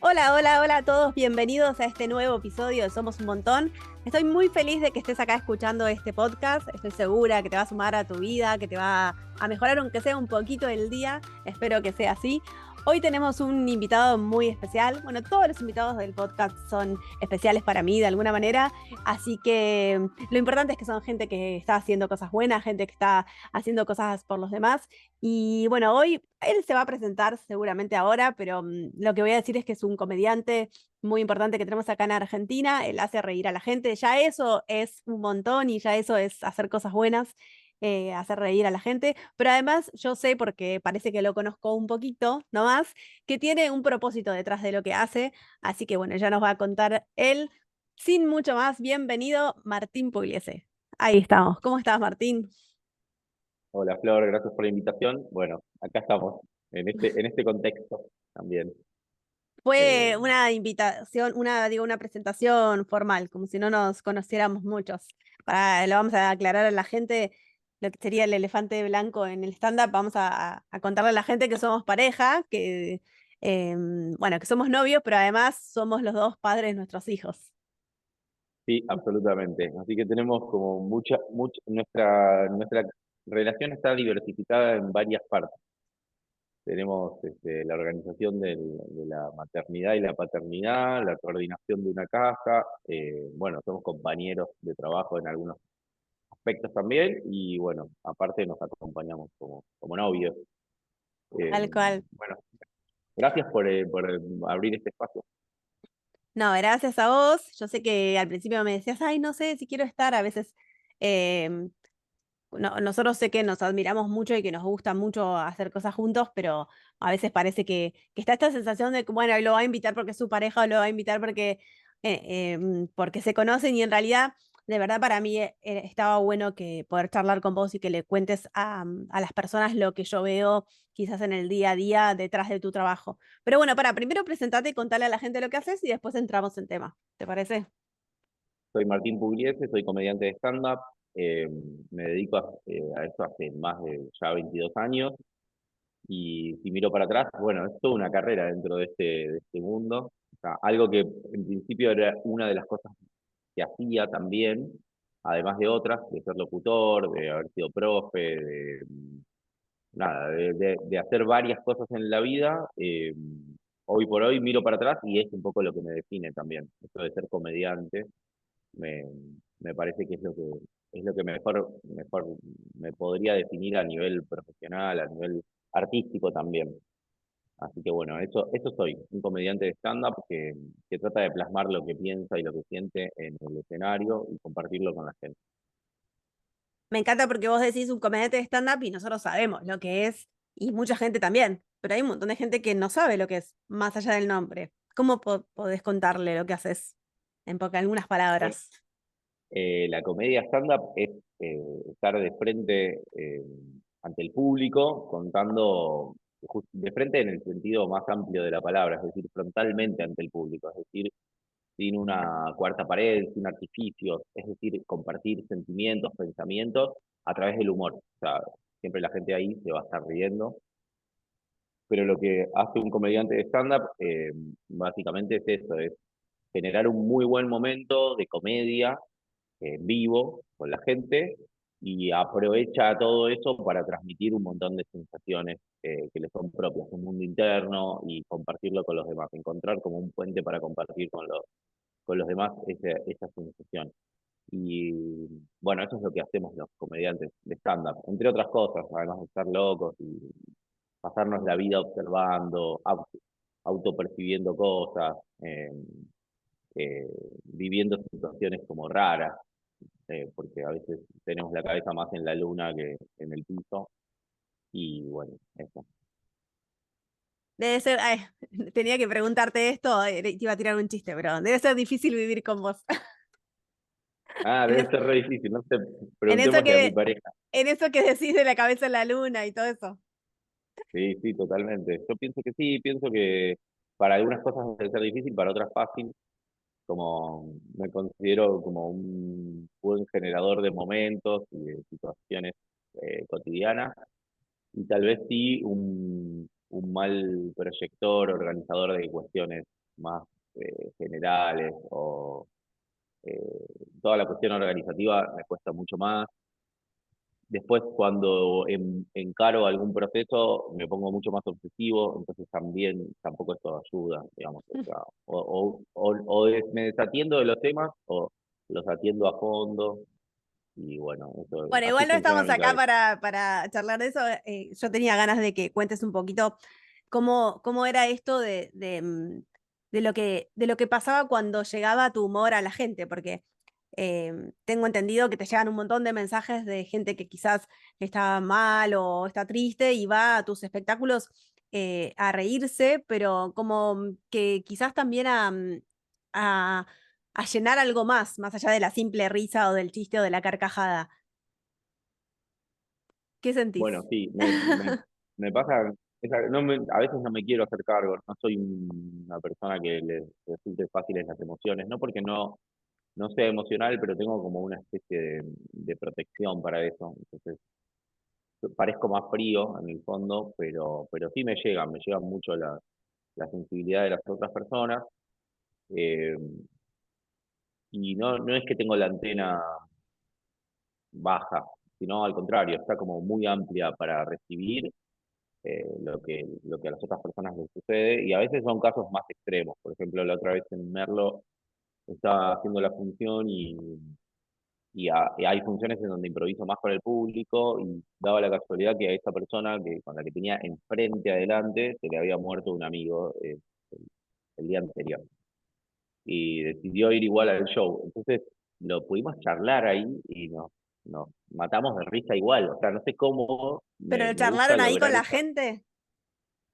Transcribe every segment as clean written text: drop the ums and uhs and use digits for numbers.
Hola, hola, hola a todos, bienvenidos a este nuevo episodio de Somos un Montón. Estoy muy feliz de que estés acá escuchando este podcast. Estoy segura que te va a sumar a tu vida, que te va a mejorar aunque sea un poquito el día. Espero que sea así. Hoy tenemos un invitado muy especial. Bueno, todos los invitados del podcast son especiales para mí de alguna manera. Así que lo importante es que son gente que está haciendo cosas buenas, gente que está haciendo cosas por los demás. Y bueno, hoy él se va a presentar seguramente ahora, pero lo que voy a decir es que es un comediante muy importante que tenemos acá en Argentina. Él hace reír a la gente. Ya eso es un montón y ya eso es hacer cosas buenas, hacer reír a la gente. Pero además yo sé, porque parece que lo conozco un poquito nomás, que tiene un propósito detrás de lo que hace. Así que bueno, ya nos va a contar él. Sin mucho más, bienvenido Martín Pugliese. Ahí estamos. ¿Cómo estás, Martín? Hola Flor, gracias por la invitación. Bueno, acá estamos, en este contexto también. Fue Eh, una invitación, una presentación formal, como si no nos conociéramos muchos. Lo vamos a aclarar a la gente lo que sería el elefante blanco en el stand-up. Vamos a contarle a la gente que somos pareja, bueno, que somos novios, pero además somos los dos padres de nuestros hijos. sí, absolutamente. Así que tenemos como nuestra relación está diversificada en varias partes. Tenemos la organización de la maternidad y la paternidad, la coordinación de una casa, bueno, somos compañeros de trabajo en algunos aspectos también y bueno, aparte nos acompañamos como novios. Eh, Tal cual. bueno, gracias por abrir este espacio. No, gracias a vos. Yo sé que al principio me decías, ay, no sé si quiero estar. A veces em, nosotros sé que nos admiramos mucho y que nos gusta mucho hacer cosas juntos, pero a veces parece que está esta sensación de que, bueno, lo va a invitar porque es su pareja o lo va a invitar porque se conocen y en realidad, de verdad, para mí estaba bueno que poder charlar con vos y que le cuentes a las personas lo que yo veo quizás en el día a día detrás de tu trabajo. Pero bueno, primero presentate y contale a la gente lo que haces y después entramos en tema. ¿Te parece? Soy Martín Pugliese, soy comediante de stand-up. eh, Me dedico a esto hace más de ya 22 años. Y si miro para atrás, bueno, es toda una carrera dentro de este mundo. O sea, algo que en principio era una de las cosas que hacía también, además de otras, de ser locutor, de haber sido profe, de hacer varias cosas en la vida. Hoy por hoy miro para atrás y es un poco lo que me define también, esto de ser comediante me, me parece que es lo que mejor me podría definir a nivel profesional, a nivel artístico también. Así que bueno, eso soy, un comediante de stand-up que trata de plasmar lo que piensa y lo que siente en el escenario y compartirlo con la gente. Me encanta porque vos decís un comediante de stand-up y nosotros sabemos lo que es, y mucha gente también, pero hay un montón de gente que no sabe lo que es, más allá del nombre. ¿Cómo podés contarle lo que haces algunas Bueno, palabras? la comedia stand-up es estar de frente ante el público, contando de frente en el sentido más amplio de la palabra, es decir, frontalmente ante el público, es decir, sin una cuarta pared, sin artificios, es decir, compartir sentimientos, pensamientos a través del humor. O sea, siempre la gente ahí se va a estar riendo, pero lo que hace un comediante de stand-up básicamente es eso, es generar un muy buen momento de comedia vivo con la gente y aprovecha todo eso para transmitir un montón de sensaciones que le son propias, un mundo interno y compartirlo con los demás, encontrar como un puente para compartir con los demás esa sensación. Y bueno, eso es lo que hacemos los comediantes de stand-up, entre otras cosas, además de estar locos y pasarnos la vida observando, autopercibiendo cosas, eh, viviendo situaciones como raras, porque a veces tenemos la cabeza más en la luna que en el piso, y bueno, eso. Debe ser, ay, tenía que preguntarte esto, te iba a tirar un chiste, pero debe ser difícil vivir con vos. Ah, En, debe es- ser re difícil, no sé, en eso preguntémosle a mi que, pareja. en eso que decís de la cabeza en la luna y todo eso. Sí, sí, totalmente. Yo pienso que sí, pienso que para algunas cosas debe ser difícil, para otras fácil, como me considero como un buen generador de momentos y de situaciones cotidianas, y tal vez sí un mal proyector, organizador de cuestiones más generales o eh, toda la cuestión organizativa me cuesta mucho más. Después, cuando encaro algún proceso, me pongo mucho más obsesivo, entonces también tampoco esto ayuda, digamos. O sea, me desatiendo de los temas o los atiendo a fondo y bueno, eso, Bueno, así igual no funciona estamos mi acá cabeza. para charlar de eso. Yo tenía ganas de que cuentes un poquito cómo era esto de lo que pasaba cuando llegaba tu humor a la gente, porque tengo entendido que te llegan un montón de mensajes de gente que quizás está mal o está triste y va a tus espectáculos a reírse, pero como que quizás también a, a llenar algo más allá de la simple risa o del chiste o de la carcajada. ¿Qué Bueno, sentís? sí, me pasa, a veces no me quiero hacer cargo, no soy una persona que le resulte fáciles las emociones, no porque no sea emocional, pero tengo como una especie de protección para eso. Entonces, parezco más frío en el fondo, pero sí me llegan mucho la sensibilidad de las otras personas. eh, y no es que tengo la antena baja, sino al contrario, está como muy amplia para recibir lo que a las otras personas les sucede. Y a veces son casos más extremos. Por ejemplo, la otra vez en Merlo estaba haciendo la función y hay funciones en donde improviso más con el público y daba la casualidad que a esa persona con la que tenía enfrente adelante se le había muerto un amigo el día anterior y decidió ir igual al show. Entonces lo pudimos charlar ahí y nos matamos de risa igual. O sea, no sé cómo ¿Pero lo me gusta charlaron ahí con lograr la eso. gente?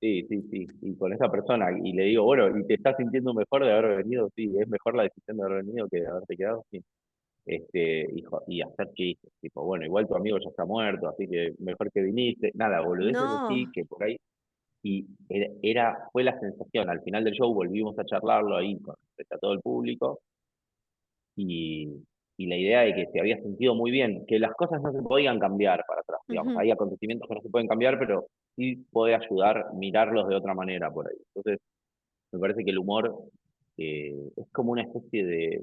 Sí, sí, sí, y con esa persona, y le digo, bueno, ¿y te estás sintiendo mejor de haber venido? Sí, es mejor la decisión de haber venido que de haberte quedado, sí. Y hacer chistes, tipo, bueno, igual tu amigo ya está muerto, así que mejor que viniste, nada, boludeces así, No. que por ahí, y fue la sensación, al final del show volvimos a charlarlo ahí frente a todo el público, y, y la idea de que se había sentido muy bien, que las cosas no se podían cambiar para atrás, digamos, Ujú. hay acontecimientos que no se pueden cambiar, pero sí puede ayudar mirarlos de otra manera por ahí. Entonces, me parece que el humor es como una especie de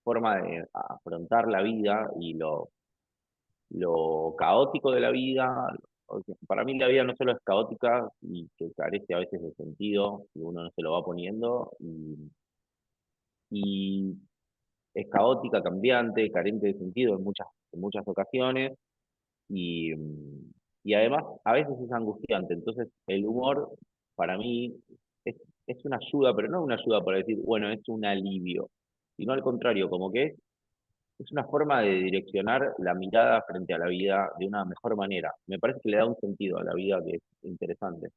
forma de afrontar la vida y lo caótico de la vida. Para mí la vida no solo es caótica y que carece a veces de sentido y uno no se lo va poniendo y es caótica, cambiante, carente de sentido en muchas ocasiones y, y además a veces es angustiante. Entonces el humor para mí es, es una ayuda, pero no una ayuda para decir, bueno, es un alivio, sino al contrario, como que es una forma de direccionar la mirada frente a la vida de una mejor manera. Me parece que le da un sentido a la vida que es interesante.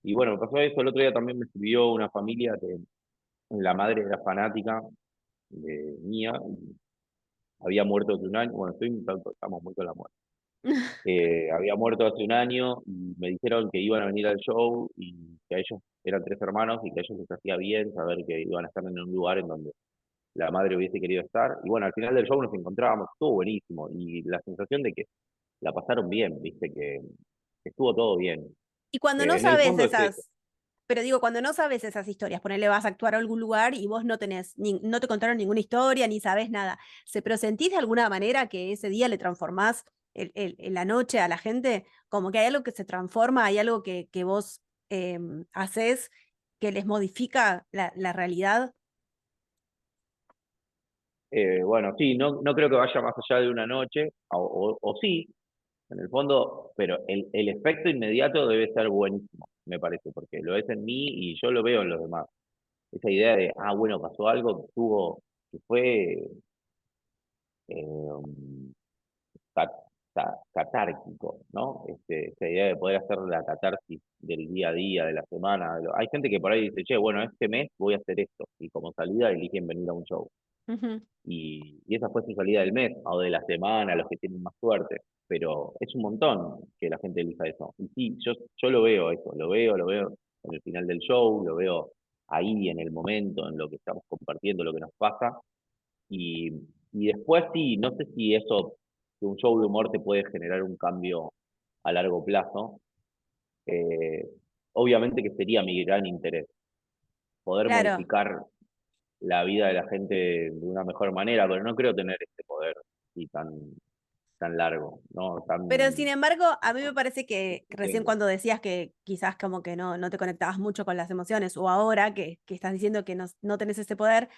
Y bueno, me pasó eso, el otro día también me escribió una familia que la madre era fanática de mía, y había muerto hace un año, bueno, estamos muy con la muerte. Había muerto hace un año y me dijeron que iban a venir al show y que a ellos eran tres hermanos y que a ellos les hacía bien saber que iban a estar en un lugar en donde la madre hubiese querido estar. Y bueno, al final del show nos encontrábamos, estuvo buenísimo y la sensación de que la pasaron bien, viste, que estuvo todo bien. Y cuando no En el sabes fondo es eso. pero digo, cuando no sabes esas historias, ponele, vas a actuar a algún lugar y vos no tenés, no te contaron ninguna historia, ni sabés nada. Pero sentís de alguna manera que ese día le transformás la noche a la gente? Como que hay algo que se transforma, hay algo que vos haces que les modifica la realidad. Bueno, sí, no creo que vaya más allá de una noche, o sí, en el fondo, pero el efecto inmediato debe ser buenísimo, me parece, porque lo es en mí y yo lo veo en los demás. Esa idea de, bueno, pasó algo que fue eh, ca- catárquico, ¿no? Esta idea de poder hacer la catarsis del día a día, de la semana. Hay gente que por ahí dice, che, bueno, este mes voy a hacer esto, y como salida eligen venir a un show. Ujú. Y esa fue su salida del mes, o de la semana, los que tienen más suerte. Pero es un montón que la gente elija eso. Y sí, yo lo veo eso, lo veo en el final del show, lo veo ahí en el momento, en lo que estamos compartiendo, lo que nos pasa. Y, y después sí, no sé si eso, que un show de humor te puede generar un cambio a largo plazo, eh, obviamente que sería mi gran interés, poder Claro. modificar la vida de la gente de una mejor manera, pero no creo tener este poder así tan largo, ¿no? Pero Tan sin embargo, a mí me parece que recién tengo. cuando decías que quizás como que no te conectabas mucho con las emociones, o ahora que estás diciendo que no tenés ese poder,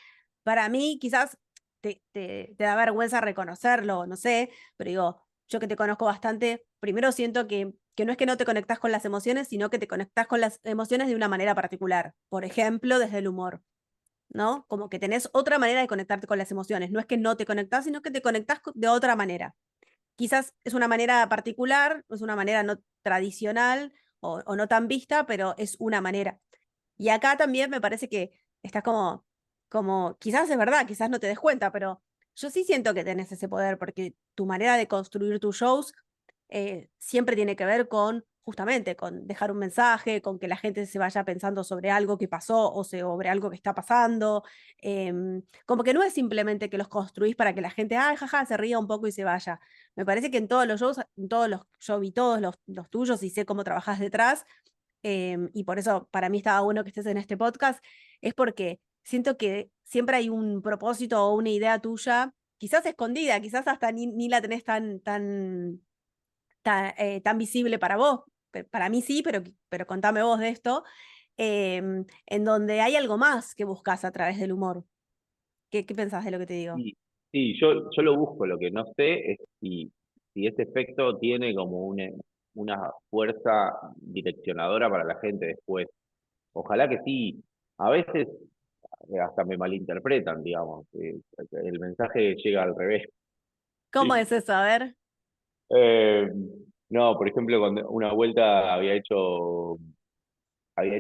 para mí quizás te da vergüenza reconocerlo, no sé, pero digo, yo que te conozco bastante, primero siento que no es que no te conectás con las emociones, sino que te conectás con las emociones de una manera particular. Por ejemplo, desde el humor, ¿no? Como que tenés otra manera de conectarte con las emociones. No es que no te conectás, sino que te conectás de otra manera. Quizás es una manera particular, es una manera no tradicional o no tan vista, pero es una manera. Y acá también me parece que estás como, quizás es verdad, quizás no te des cuenta, pero yo sí siento que tenés ese poder, porque tu manera de construir tus shows siempre tiene que ver con, justamente, con dejar un mensaje, con que la gente se vaya pensando sobre algo que pasó o sobre algo que está pasando. Como que no es simplemente que los construís para que la gente, ay, jaja, se ría un poco y se vaya. Me parece que en todos los shows, yo vi todos los tuyos y sé cómo trabajás detrás, y por eso para mí estaba bueno que estés en este podcast, es porque siento que siempre hay un propósito o una idea tuya, quizás escondida, quizás hasta ni la tenés tan visible para vos. Para mí sí, pero contame vos de esto, en donde hay algo más que buscas a través del humor. ¿Qué pensás de lo que te digo? Sí, sí, yo lo busco, lo que no sé es si ese efecto tiene como una fuerza direccionadora para la gente después. Ojalá que sí. A veces hasta me malinterpretan, digamos. El mensaje llega al revés. ¿Cómo es eso? A ver. Eh, no, por ejemplo, cuando una vuelta había hecho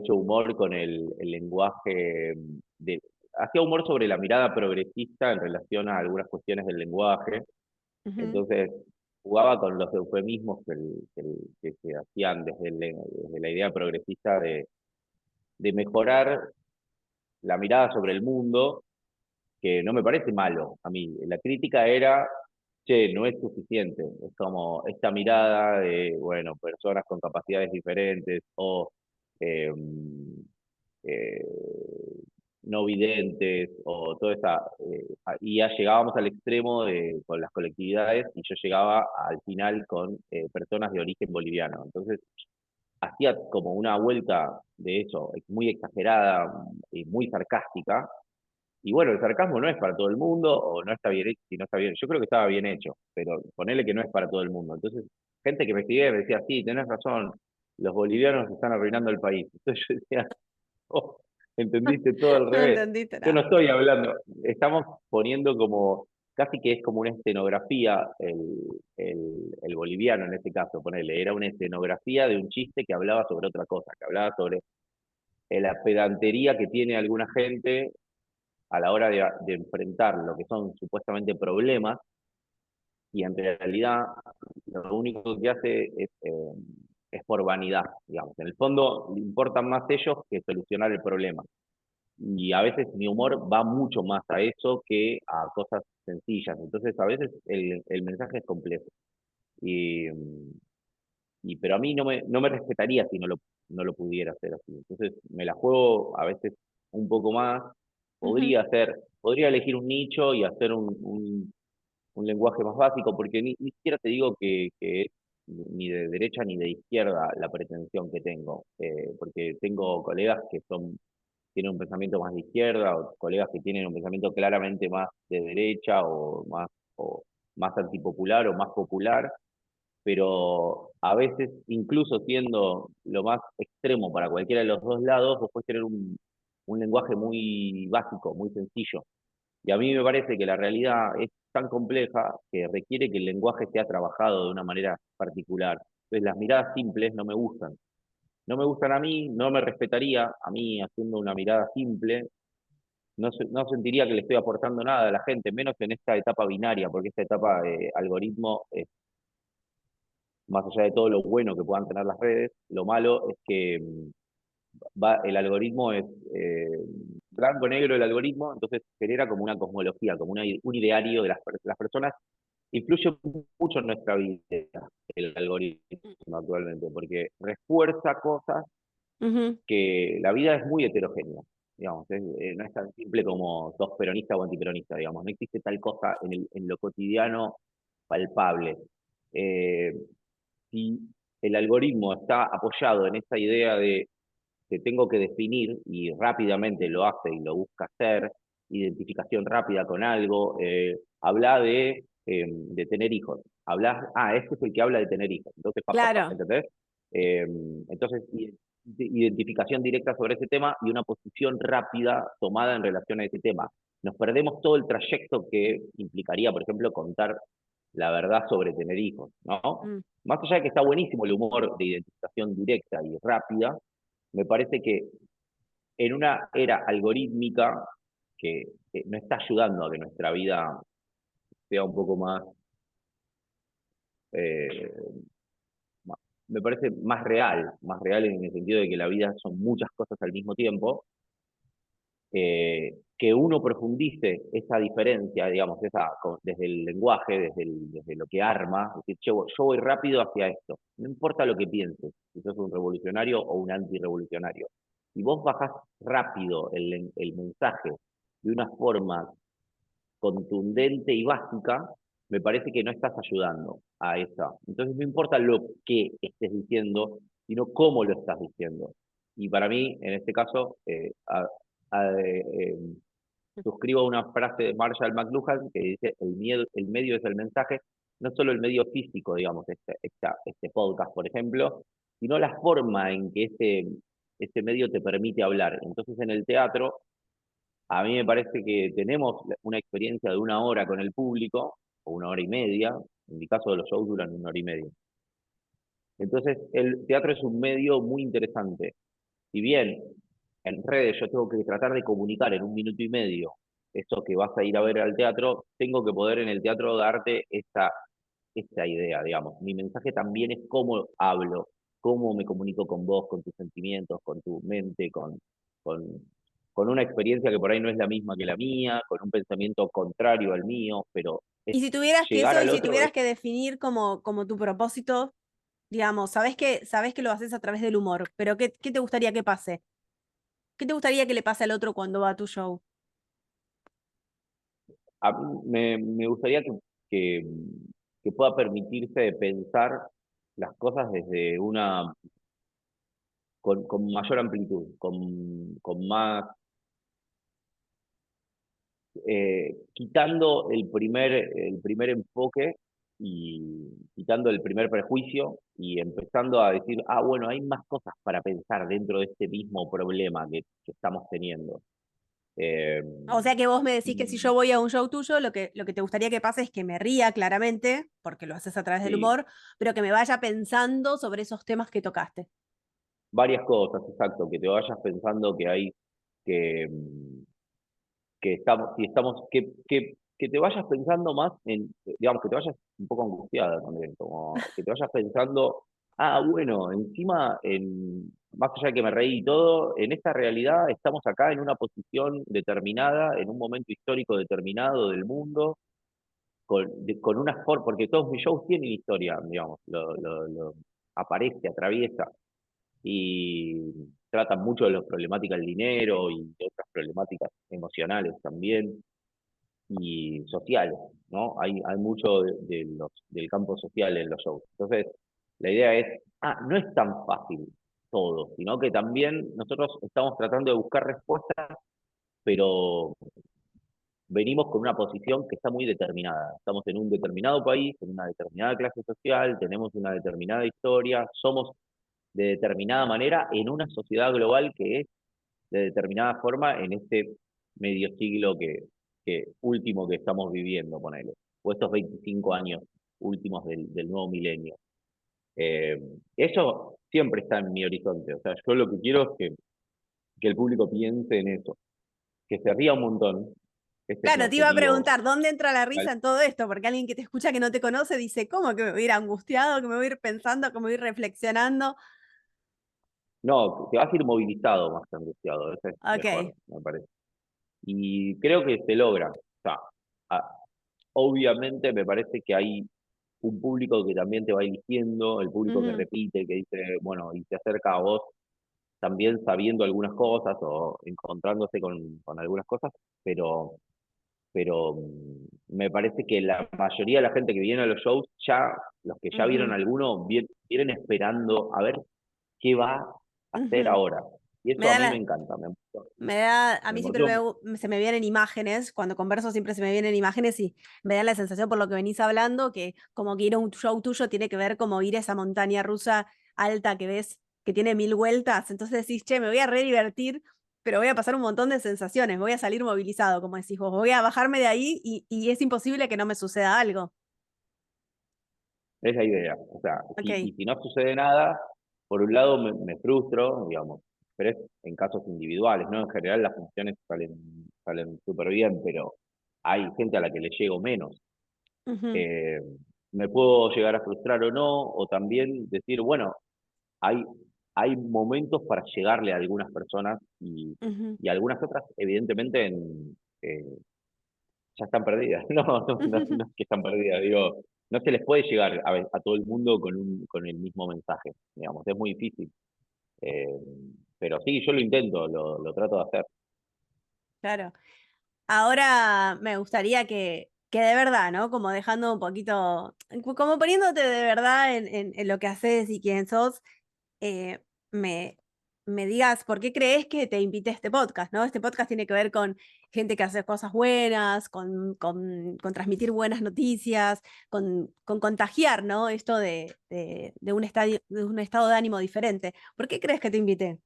humor con el lenguaje hacía humor sobre la mirada progresista en relación a algunas cuestiones del lenguaje. Ujú, Entonces, jugaba con los eufemismos que se hacían desde la idea progresista de mejorar la mirada sobre el mundo, que no me parece malo a mí. La crítica era, che, no es suficiente. Es como esta mirada de, bueno, personas con capacidades diferentes o eh, eh, no videntes o toda esa. Y ya llegábamos al extremo con las colectividades y yo llegaba al final con personas de origen boliviano. Entonces, hacía como una vuelta de eso, muy exagerada y muy sarcástica, y bueno, el sarcasmo no es para todo el mundo, o no está bien hecho, si no está bien, yo creo que estaba bien hecho, pero ponele que no es para todo el mundo. Entonces, gente que me escribía me decía, sí, tenés razón, los bolivianos están arruinando el país. Entonces yo decía, oh, entendiste todo al no revés. entendiste Yo no nada. estoy hablando, estamos poniendo como, casi que es como una escenografía el boliviano en este caso, ponele, era una escenografía de un chiste que hablaba sobre otra cosa, que hablaba sobre la pedantería que tiene alguna gente a la hora de enfrentar lo que son supuestamente problemas, y en realidad lo único que hace es por vanidad, digamos. En el fondo le importan más ellos que solucionar el problema. Y a veces mi humor va mucho más a eso que a cosas sencillas. Entonces a veces el mensaje es complejo. Y, pero a mí no me respetaría si no lo pudiera hacer así. Entonces me la juego a veces un poco más. Ujú, Podría elegir un nicho y hacer un lenguaje más básico, porque ni siquiera te digo que es ni de derecha ni de izquierda la pretensión que tengo, porque tengo colegas que tienen un pensamiento más de izquierda, o colegas que tienen un pensamiento claramente más de derecha, o más antipopular o más popular, pero a veces, incluso siendo lo más extremo para cualquiera de los dos lados, vos puedes tener un lenguaje muy básico, muy sencillo. Y a mí me parece que la realidad es tan compleja que requiere que el lenguaje sea trabajado de una manera particular. Entonces las miradas simples no me gustan. No me gustan a mí, no me respetaría a mí haciendo una mirada simple. No sentiría que le estoy aportando nada a la gente, menos en esta etapa binaria, porque esta etapa de algoritmo es más allá de todo lo bueno que puedan tener las redes, lo malo es que el algoritmo es eh, blanco-negro el algoritmo, entonces genera como una cosmología, como un ideario de las personas. Influye mucho en nuestra vida el algoritmo actualmente, porque refuerza cosas Ujú. que la vida es muy heterogénea, digamos, no es tan simple como sos peronista o antiperonista, digamos, no existe tal cosa en lo cotidiano palpable. Eh, si el algoritmo está apoyado en esa idea de que tengo que definir y rápidamente lo hace y lo busca hacer, identificación rápida con algo, habla de tener hijos, habla, este es el que habla de tener hijos, entonces, Claro. ¿entendés? Eh, entonces, identificación directa sobre ese tema y una posición rápida tomada en relación a ese tema. Nos perdemos todo el trayecto que implicaría, por ejemplo, contar la verdad sobre tener hijos, ¿no? Mm. Más allá de que está buenísimo el humor de identificación directa y rápida, me parece que en una era algorítmica que no está ayudando a que nuestra vida sea un poco eh, más, me parece más real en el sentido de que la vida son muchas cosas al mismo tiempo, que uno profundice esa diferencia, digamos, desde el lenguaje, desde lo que arma, es decir, yo voy rápido hacia esto, no importa lo que pienses, si sos un revolucionario o un antirrevolucionario. Si vos bajás rápido el mensaje de una forma contundente y básica, me parece que no estás ayudando a esa. Entonces no importa lo que estés diciendo, sino cómo lo estás diciendo. Y para mí, en este caso, suscribo una frase de Marshall McLuhan que dice, el medio es el mensaje, no solo el medio físico, digamos, este podcast, por ejemplo, sino la forma en que ese medio te permite hablar. Entonces, en el teatro, a mí me parece que tenemos una experiencia de una hora con el público, o una hora y media, en mi caso los shows duran una hora y media. Entonces, el teatro es un medio muy interesante. Si bien en redes yo tengo que tratar de comunicar en un minuto y medio eso que vas a ir a ver al teatro, tengo que poder en el teatro darte esa idea, digamos. Mi mensaje también es cómo hablo, cómo me comunico con vos, con tus sentimientos, con tu mente, con, con una experiencia que por ahí no es la misma que la mía, con un pensamiento contrario al mío, pero Y si tuvieras que llegar eso, y al si otro es, tuvieras que definir como tu propósito, digamos, sabes que lo haces a través del humor, pero ¿qué te gustaría que pase? ¿Qué te gustaría que le pase al otro cuando va a tu show? a mí me gustaría que, que pueda permitirse pensar las cosas desde con mayor amplitud, con más, quitando el primer enfoque y quitando el primer prejuicio y empezando a decir, bueno, hay más cosas para pensar dentro de este mismo problema que estamos teniendo. Eh, O sea que vos me decís que si yo y voy a un show tuyo, lo que te gustaría que pase es que me ría claramente, porque lo haces a través del sí, humor, pero que me vaya pensando sobre esos temas que tocaste. varias cosas, exacto, que te vayas pensando que hay que, que estamos, si estamos, que te vayas pensando más digamos, que te vayas un poco angustiada también, como que te vayas pensando, bueno, encima, más allá de que me reí y todo, en esta realidad estamos acá en una posición determinada, en un momento histórico determinado del mundo, con una forma, porque todos mis shows tienen historia, digamos, aparece, atraviesa y tratan mucho de las problemáticas del dinero y de otras problemáticas emocionales también y sociales, ¿no? Hay mucho del campo social en los shows. Entonces, la idea es, no es tan fácil todo, sino que también nosotros estamos tratando de buscar respuestas, pero venimos con una posición que está muy determinada. Estamos en un determinado país, en una determinada clase social, tenemos una determinada historia, somos de determinada manera en una sociedad global que es de determinada forma en este medio siglo que último que estamos viviendo, ponele, o estos 25 años últimos del nuevo milenio. Eh, Eso siempre está en mi horizonte, o sea, yo lo que quiero es que el público piense en eso, que se ría un montón, ese es mi Claro, te iba a objetivo. preguntar, ¿dónde entra la risa en todo esto? Porque alguien que te escucha que no te conoce dice, ¿cómo que me voy a ir angustiado, que me voy a ir pensando, que me voy a ir reflexionando? No, te vas a ir movilizado más que angustiado, eso es mejor, Ok. me parece. Y creo que se logra. O sea, a- obviamente me parece que hay un público que también te va eligiendo, el público que Ujú. repite, que dice, bueno, y se acerca a vos también sabiendo algunas cosas o encontrándose con algunas cosas, pero, pero me parece que la mayoría de la gente que viene a los shows, ya los que ya vieron Ujú, alguno, vienen esperando a ver qué va a hacer ujú. ahora. Y Me eso a da mí me la, encanta, a me mí siempre motiva. se me vienen imágenes, cuando converso siempre se me vienen imágenes y me da la sensación por lo que venís hablando, que como que ir a un show tuyo tiene que ver como ir a esa montaña rusa alta que ves, que tiene 1000 vueltas, entonces decís, che, me voy a re divertir, pero voy a pasar un montón de sensaciones, voy a salir movilizado, como decís vos, voy a bajarme de ahí y es imposible que no me suceda algo. Es la idea. O sea, y Ok. si no sucede nada, por un lado me frustro, digamos, pero es en casos individuales, ¿no? En general las funciones salen súper bien, pero hay gente a la que le llego menos. Ujú, Eh, Me puedo llegar a frustrar o no, o también decir, bueno, hay, hay momentos para llegarle a algunas personas ujú, y algunas otras, evidentemente, eh, ya están perdidas. No, no, no, no es que están perdidas, digo, no se les puede llegar a todo el mundo con el mismo mensaje, digamos, es muy difícil. Eh, pero sí, yo lo intento, lo trato de hacer. claro. Ahora me gustaría que de verdad, ¿no? Como dejando un poquito, como poniéndote de verdad en lo que haces y quién sos, eh, me, me digas por qué crees que te invité a este podcast, ¿no? Este podcast tiene que ver con gente que hace cosas buenas, con transmitir buenas noticias, con contagiar, ¿no? Esto de un de un estado de ánimo diferente. ¿Por qué crees que te invité?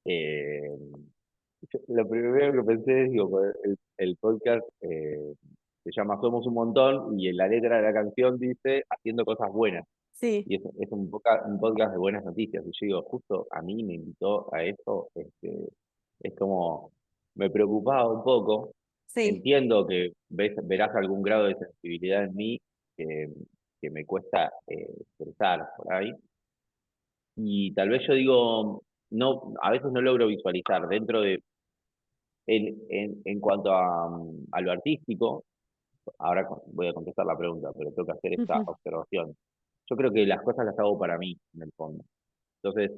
Eh, lo primero que pensé es, digo, pues, el podcast se llama Somos un Montón y en la letra de la canción dice Haciendo Cosas Buenas. Sí, Y es un podcast de buenas noticias. Y yo digo, justo a mí me invitó a eso, es como, me preocupaba un poco. sí. Entiendo que verás algún grado de sensibilidad en mí que, que me cuesta expresar por ahí. Y tal vez yo digo, no, a veces no logro visualizar dentro de, en cuanto a lo artístico, ahora voy a contestar la pregunta, pero tengo que hacer esta Ujú, observación. Yo creo que las cosas las hago para mí, en el fondo. Entonces,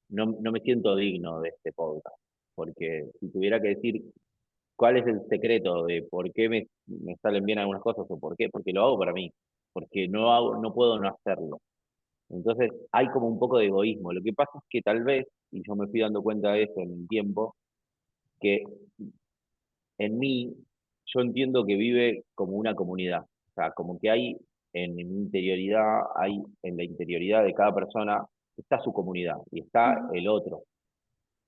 no me siento digno de este podcast, porque si tuviera que decir cuál es el secreto de por qué me salen bien algunas cosas o por qué, porque lo hago para mí, porque no puedo no hacerlo. Entonces, hay como un poco de egoísmo. Lo que pasa es que tal vez, y yo me fui dando cuenta de eso en el tiempo, que en mí yo entiendo que vive como una comunidad. O sea, como que hay en mi interioridad, hay en la interioridad de cada persona, está su comunidad y está ujú. el otro.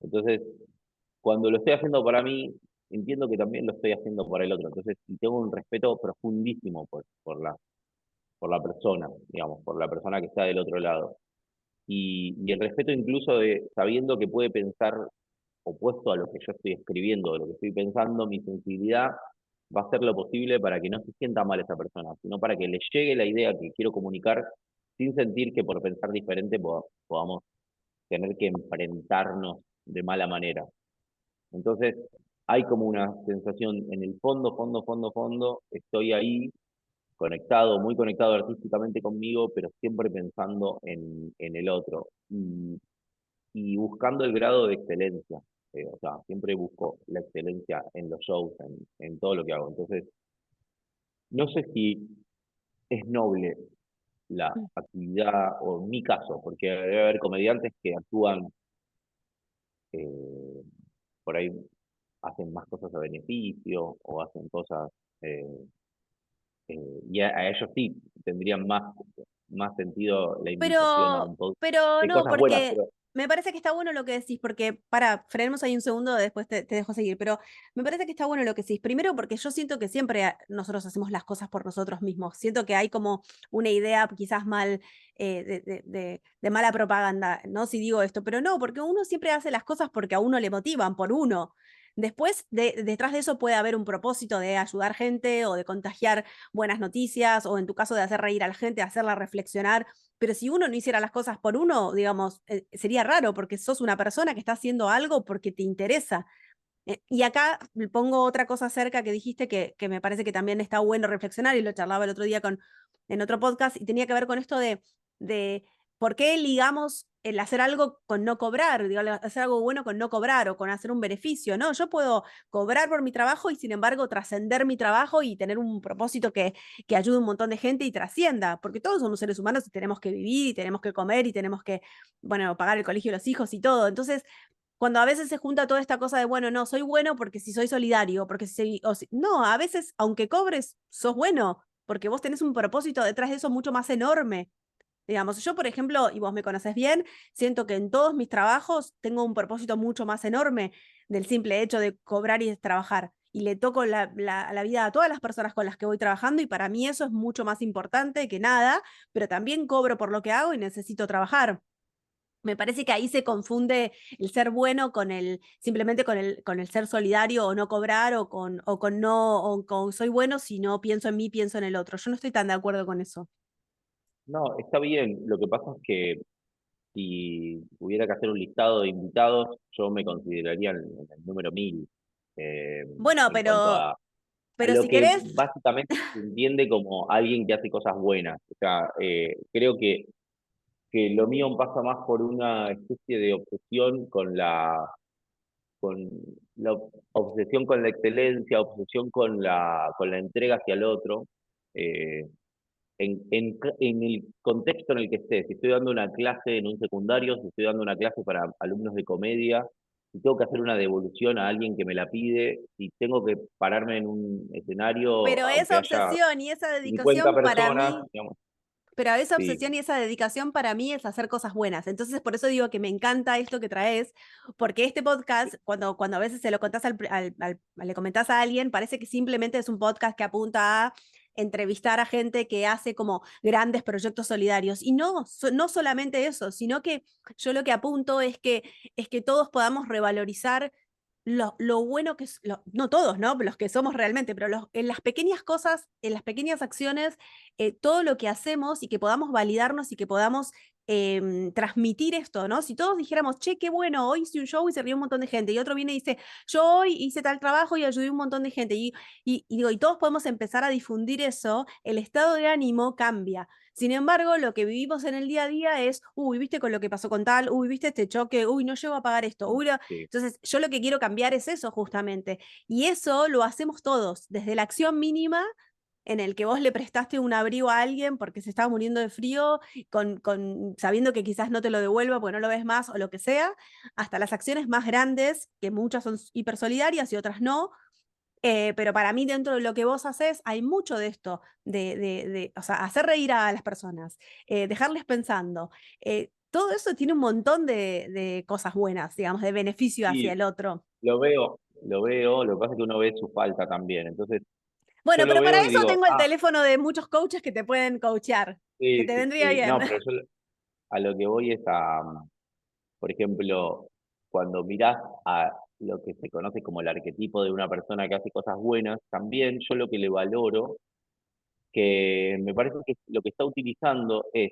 Entonces, cuando lo estoy haciendo para mí, entiendo que también lo estoy haciendo para el otro. Entonces, y tengo un respeto profundísimo por la persona, digamos, por la persona que está del otro lado. Y el respeto incluso de sabiendo que puede pensar opuesto a lo que yo estoy escribiendo, de lo que estoy pensando, mi sensibilidad va a hacer lo posible para que no se sienta mal esa persona, sino para que le llegue la idea que quiero comunicar sin sentir que por pensar diferente podamos tener que enfrentarnos de mala manera. Entonces, hay como una sensación en el fondo, estoy ahí conectado, muy conectado artísticamente conmigo, pero siempre pensando en el otro y buscando el grado de excelencia. O sea, siempre busco la excelencia en los shows, en todo lo que hago. Entonces, no sé si es noble la actividad, o en mi caso, porque debe haber comediantes que actúan eh, por ahí hacen más cosas a beneficio o hacen cosas, eh, y a ellos sí tendrían más sentido la invitación a un podcast Pero de no, cosas buenas, porque pero me parece que está bueno lo que decís, porque, frenemos ahí un segundo, después te dejo seguir, pero me parece que está bueno lo que decís. Primero, porque yo siento que siempre nosotros hacemos las cosas por nosotros mismos. Siento que hay como una idea quizás mal, de mala propaganda, ¿no? Si digo esto, pero no, porque uno siempre hace las cosas porque a uno le motivan, por uno. Después, detrás de eso puede haber un propósito de ayudar gente o de contagiar buenas noticias, o en tu caso de hacer reír a la gente, hacerla reflexionar, pero si uno no hiciera las cosas por uno, digamos, sería raro porque sos una persona que está haciendo algo porque te interesa. Y acá le pongo otra cosa cerca que dijiste que me parece que también está bueno reflexionar y lo charlaba el otro día en otro podcast y tenía que ver con esto de ¿por qué ligamos el hacer algo con no cobrar? Digo, hacer algo bueno con no cobrar o con hacer un beneficio, ¿no? Yo puedo cobrar por mi trabajo y sin embargo trascender mi trabajo y tener un propósito que ayude a un montón de gente y trascienda, porque todos somos seres humanos y tenemos que vivir y tenemos que comer y tenemos que, bueno, pagar el colegio de los hijos y todo. Entonces, cuando a veces se junta toda esta cosa de, bueno, no, soy bueno porque si soy solidario, porque si soy, no, a veces, aunque cobres, sos bueno, porque vos tenés un propósito detrás de eso mucho más enorme. Digamos, yo, por ejemplo, y vos me conoces bien, siento que en todos mis trabajos tengo un propósito mucho más enorme del simple hecho de cobrar y de trabajar. Y le toco la vida a todas las personas con las que voy trabajando y para mí eso es mucho más importante que nada, pero también cobro por lo que hago y necesito trabajar. Me parece que ahí se confunde el ser bueno con el, simplemente con el ser solidario o no cobrar o con no, o con soy bueno si no pienso en mí, pienso en el otro. Yo no estoy tan de acuerdo con eso. No, está bien. Lo que pasa es que si hubiera que hacer un listado de invitados, yo me consideraría en el número 1000 eh, Bueno, en cuanto a pero lo si que querés, básicamente se entiende como alguien que hace cosas buenas. O sea, creo que lo mío pasa más por una especie de obsesión con la obsesión con la excelencia, obsesión con la entrega hacia el otro. eh, en el contexto en el que esté, si estoy dando una clase en un secundario, si estoy dando una clase para alumnos de comedia, si tengo que hacer una devolución a alguien que me la pide, si tengo que pararme en un escenario, pero aunque esa haya obsesión y esa 50 dedicación para personas, mí, digamos, pero esa sí, obsesión y esa dedicación para mí es hacer cosas buenas. Entonces, por eso digo que me encanta esto que traes, porque este podcast, cuando a veces se lo contás le comentás a alguien, parece que simplemente es un podcast que apunta a entrevistar a gente que hace como grandes proyectos solidarios. Y no, no solamente eso, sino que yo lo que apunto es que todos podamos revalorizar lo bueno que es, no todos, ¿no? Los que somos realmente, pero en las pequeñas cosas, en las pequeñas acciones, todo lo que hacemos y que podamos validarnos y que podamos transmitir esto, ¿no? Si todos dijéramos, che, qué bueno, hoy hice un show y se rió un montón de gente, y otro viene y dice, yo hoy hice tal trabajo y ayudé a un montón de gente, y digo, y todos podemos empezar a difundir eso, el estado de ánimo cambia. Sin embargo, lo que vivimos en el día a día es, uy, viste con lo que pasó con tal, uy, viste este choque, uy, no llego a pagar esto, uy, sí, entonces yo lo que quiero cambiar es eso justamente. Y eso lo hacemos todos, desde la acción mínima en el que vos le prestaste un abrigo a alguien porque se estaba muriendo de frío, sabiendo que quizás no te lo devuelva porque no lo ves más o lo que sea, hasta las acciones más grandes, que muchas son hipersolidarias y otras no. Pero para mí, dentro de lo que vos haces, hay mucho de esto, o sea, hacer reír a las personas, dejarles pensando. Todo eso tiene un montón de cosas buenas, digamos, de beneficio hacia sí, el otro. lo que pasa es que uno ve su falta también. Entonces, yo Bueno, lo pero para veo y eso digo, tengo el teléfono de muchos coaches que te pueden coachear, que sí, te sí, vendría sí, bien. no, pero yo a lo que voy es por ejemplo, cuando mirás a lo que se conoce como el arquetipo de una persona que hace cosas buenas, también yo lo que le valoro, que me parece que lo que está utilizando es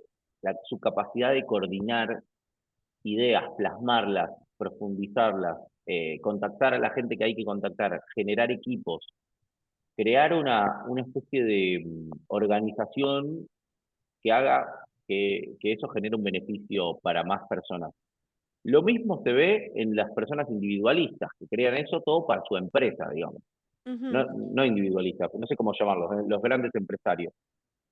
su capacidad de coordinar ideas, plasmarlas, profundizarlas, contactar a la gente que hay que contactar, generar equipos, crear una especie de organización que haga que eso genere un beneficio para más personas. Lo mismo se ve en las personas individualistas, que crean eso todo para su empresa, digamos. No, Ujú, no individualistas, no sé cómo llamarlos, los grandes empresarios.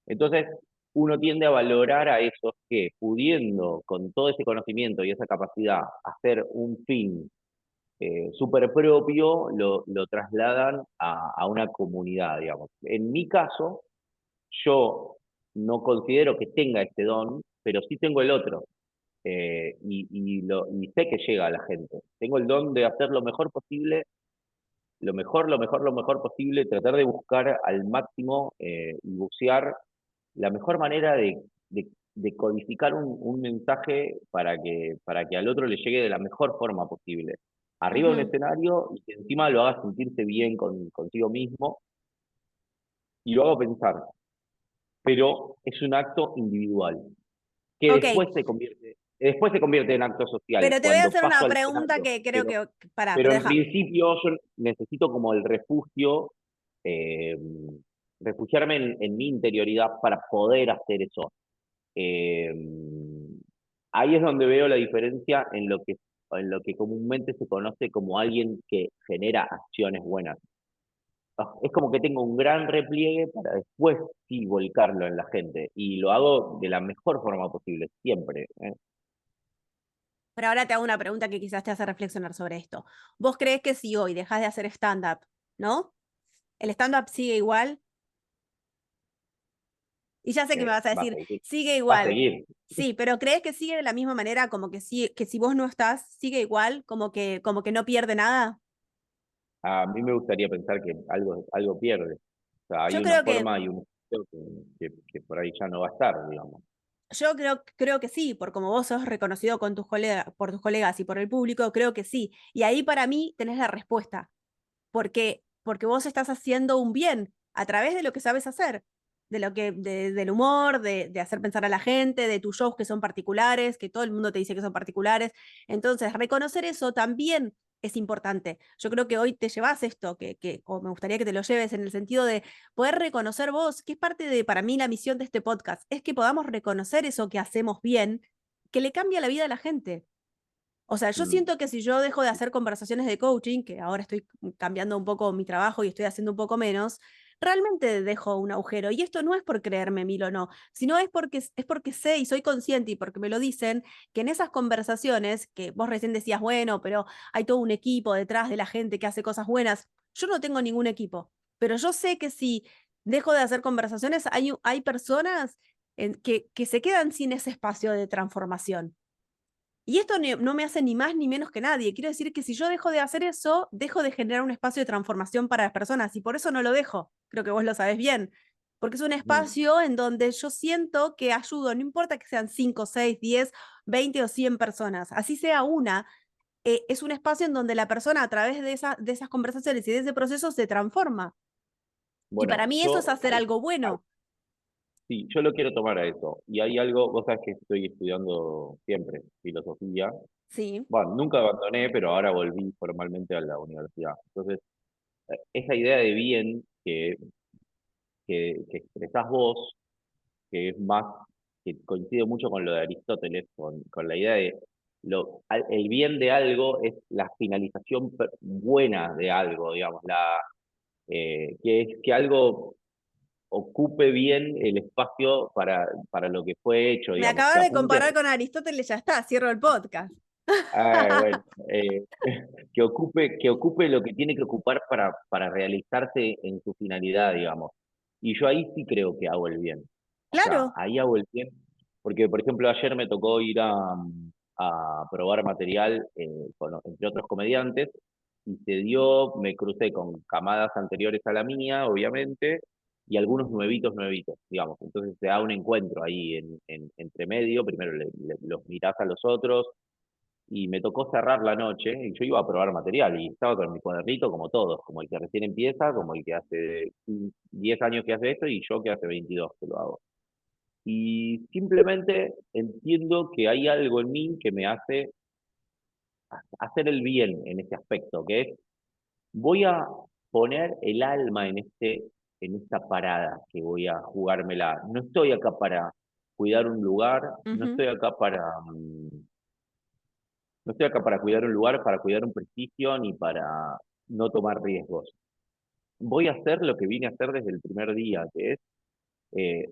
Entonces, uno tiende a valorar a esos que, pudiendo con todo ese conocimiento y esa capacidad hacer un fin súper propio, lo trasladan a una comunidad, digamos. En mi caso, yo no considero que tenga este don, pero sí tengo el otro, y sé que llega a la gente. Tengo el don de hacer lo mejor posible, lo mejor posible, tratar de buscar al máximo y bucear la mejor manera de codificar un mensaje para que al otro le llegue de la mejor forma posible. Arriba de un ujú. escenario y que encima lo haga sentirse bien consigo mismo y lo haga pensar, pero es un acto individual que Ok, después se convierte en acto social pero te voy a cuando hacer paso una al pregunta escenario, que creo pero, que, pará, pero pero en déjame. principio yo necesito como el refugio, eh, refugiarme en mi interioridad para poder hacer eso. Eh, ahí es donde veo la diferencia en lo que comúnmente se conoce como alguien que genera acciones buenas. Es como que tengo un gran repliegue para después sí volcarlo en la gente. Y lo hago de la mejor forma posible, siempre. ¿Eh? Pero ahora te hago una pregunta que quizás te hace reflexionar sobre esto. ¿Vos crees que si hoy dejas de hacer stand-up, ¿no? ¿El stand-up sigue igual? Y ya sé que me vas a Va a decir, seguir. sigue Va a igual. seguir. Sí, pero ¿crees que sigue de la misma manera como que que si vos no estás, sigue igual, como que no pierde nada? A mí me gustaría pensar que algo pierde. O sea, hay Yo una creo que forma y un estilo que por ahí ya no va a estar, digamos. Creo que sí, por como vos sos reconocido con tus colegas, por tus colegas y por el público, creo que sí. Y ahí para mí tenés la respuesta, porque vos estás haciendo un bien a través de lo que sabes hacer, del humor, de hacer pensar a la gente, de tus shows que son particulares, que todo el mundo te dice que son particulares. Entonces, reconocer eso también es importante. Yo creo que hoy te llevas esto, o me gustaría que te lo lleves en el sentido de poder reconocer vos, que es parte de, para mí, la misión de este podcast, es que podamos reconocer eso que hacemos bien, que le cambia la vida a la gente. O sea, yo Mm. siento que si yo dejo de hacer conversaciones de coaching, que ahora estoy cambiando un poco mi trabajo y estoy haciendo un poco menos, realmente dejo un agujero. Y esto no es por creerme mil o no, sino es porque sé y soy consciente y porque me lo dicen, que en esas conversaciones, que vos recién decías, bueno, pero hay todo un equipo detrás de la gente que hace cosas buenas, yo no tengo ningún equipo, pero yo sé que si dejo de hacer conversaciones, hay personas que se quedan sin ese espacio de transformación. Y esto no me hace ni más ni menos que nadie. Quiero decir que si yo dejo de hacer eso, dejo de generar un espacio de transformación para las personas y por eso no lo dejo. Creo que vos lo sabés bien. Porque es un Mm. espacio en donde yo siento que ayudo, no importa que sean 5, 6, 10, 20 o 100 personas, así sea una, es un espacio en donde la persona a través de esas conversaciones y de ese proceso se transforma. Y para Bueno, mí eso es hacer algo bueno. sí, yo lo quiero tomar a eso. Y hay algo, vos sabés que estoy estudiando siempre filosofía. Sí. Bueno, nunca abandoné, pero ahora volví formalmente a la universidad. Entonces, esa idea de bien que expresás vos, que es más, que coincide mucho con lo de Aristóteles, con la idea de el bien de algo es la finalización buena de algo, digamos, que es que algo ocupe bien el espacio para lo que fue hecho, Me digamos, que acabas de apunte, comparar con Aristóteles, ya está, cierro el podcast. bueno, que ocupe lo que tiene que ocupar para realizarse en su finalidad, digamos. Y yo ahí sí creo que hago el bien. O sea, Claro. ahí hago el bien. Porque, por ejemplo, ayer me tocó ir a probar material entre otros comediantes y se dio, me crucé con camadas anteriores a la mía, obviamente, y algunos nuevitos, digamos. Entonces se da un encuentro ahí entre medio. Primero los mirás a los otros, y me tocó cerrar la noche y yo iba a probar material y estaba con mi cuadernito como todos, como el que recién empieza, como el que hace 10 años que hace esto y yo que hace 22 que lo hago. Y simplemente entiendo que hay algo en mí que me hace hacer el bien en ese aspecto, que es voy a poner el alma en esta parada que voy a jugármela. No estoy acá para cuidar un lugar, no Ujú. estoy acá no estoy acá para cuidar un lugar, para cuidar un prestigio, ni para no tomar riesgos. Voy a hacer lo que vine a hacer desde el primer día, que es eh,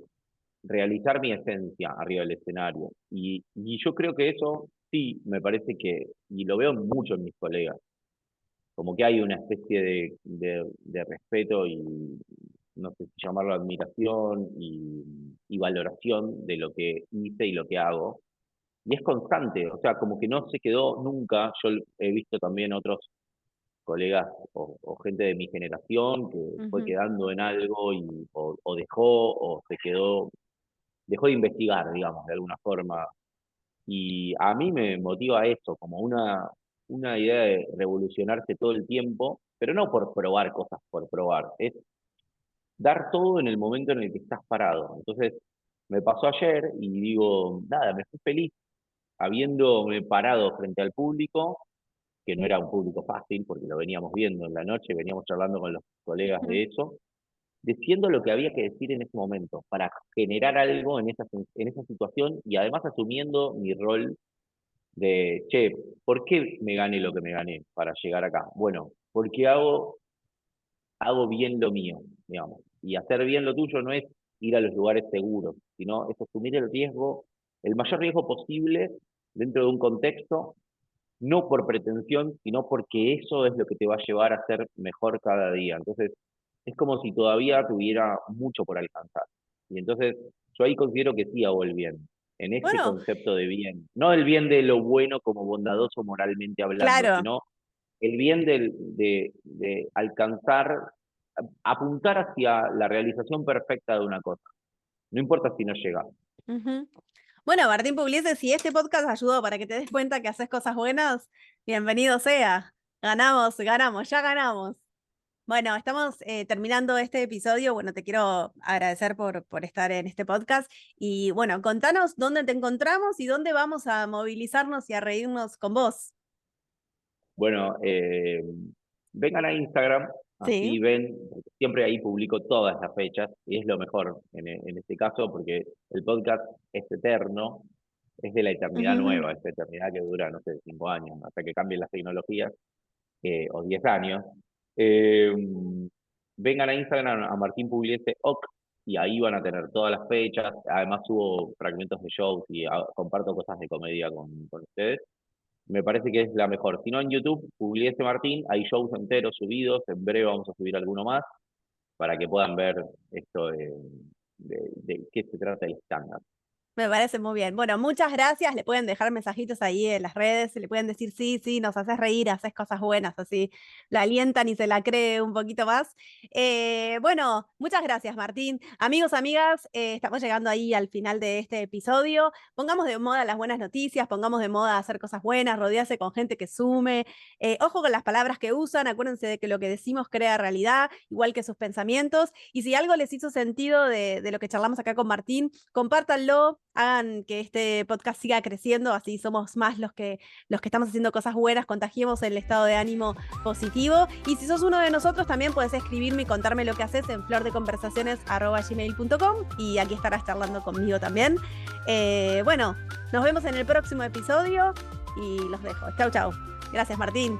realizar mi esencia arriba del escenario. Y yo creo que eso sí, me parece y lo veo mucho en mis colegas, como que hay una especie de respeto y no sé si llamarlo admiración y valoración de lo que hice y lo que hago. Y es constante, o sea, como que no se quedó nunca. Yo he visto también otros colegas o gente de mi generación que fue Ujú. quedando en algo o dejó o dejó de investigar, digamos, de alguna forma. Y a mí me motiva eso, como una idea de revolucionarse todo el tiempo, pero no por probar cosas por probar, es dar todo en el momento en el que estás parado. Entonces, me pasó ayer y digo, nada, me fui feliz habiéndome parado frente al público, que no era un público fácil porque lo veníamos viendo en la noche, veníamos charlando con los colegas Ujú. de eso, diciendo lo que había que decir en ese momento, para generar algo en esa situación y además asumiendo mi rol de, che, ¿por qué me gané lo que me gané para llegar acá? Bueno, porque hago bien lo mío, digamos. Y hacer bien lo tuyo no es ir a los lugares seguros, sino es asumir el riesgo, el mayor riesgo posible dentro de un contexto, no por pretensión, sino porque eso es lo que te va a llevar a ser mejor cada día. Entonces, es como si todavía tuviera mucho por alcanzar. Y entonces, yo ahí considero que sí hago el bien, en este Bueno, concepto de bien. No el bien de lo bueno como bondadoso moralmente hablando, claro. sino el bien de alcanzar, apuntar hacia la realización perfecta de una cosa. No importa si no llega. Ujú. Bueno, Martín Pugliese, si este podcast ayudó para que te des cuenta que haces cosas buenas, bienvenido sea. Ganamos, ganamos, ya ganamos. Bueno, estamos terminando este episodio. Bueno, te quiero agradecer por estar en este podcast. Y bueno, contanos dónde te encontramos y dónde vamos a movilizarnos y a reírnos con vos. Bueno, vengan a Instagram, Sí. así ven, porque siempre ahí publico todas las fechas y es lo mejor en este caso porque el podcast es eterno, es de la eternidad Ujú. nueva, es la eternidad que dura, no sé, 5 años, hasta que cambien las tecnologías, o 10 años. Eh, Vengan a Instagram a Martín Pugliese OK y ahí van a tener todas las fechas. Además subo fragmentos de shows y comparto cosas de comedia con ustedes. Me parece que es la mejor. Si no, en YouTube, Pugliese Martín, hay shows enteros subidos. En breve vamos a subir alguno más para que puedan ver esto de qué se trata el stand-up. Me parece muy bien. Bueno, muchas gracias. Le pueden dejar mensajitos ahí en las redes, le pueden decir sí, sí, nos haces reír, haces cosas buenas, así la alientan y se la cree un poquito más. Bueno, muchas gracias, Martín. Amigos, amigas, estamos llegando ahí al final de este episodio. Pongamos de moda las buenas noticias, pongamos de moda hacer cosas buenas, rodearse con gente que sume. Ojo con las palabras que usan, acuérdense de que lo que decimos crea realidad, igual que sus pensamientos. Y si algo les hizo sentido de lo que charlamos acá con Martín, compártanlo, hagan que este podcast siga creciendo, así somos más los que estamos haciendo cosas buenas, contagiemos el estado de ánimo positivo. Y si sos uno de nosotros, también puedes escribirme y contarme lo que haces en flordeconversaciones@gmail.com y aquí estarás charlando conmigo también. Bueno, nos vemos en el próximo episodio y los dejo. Chau, chau. Gracias, Martín.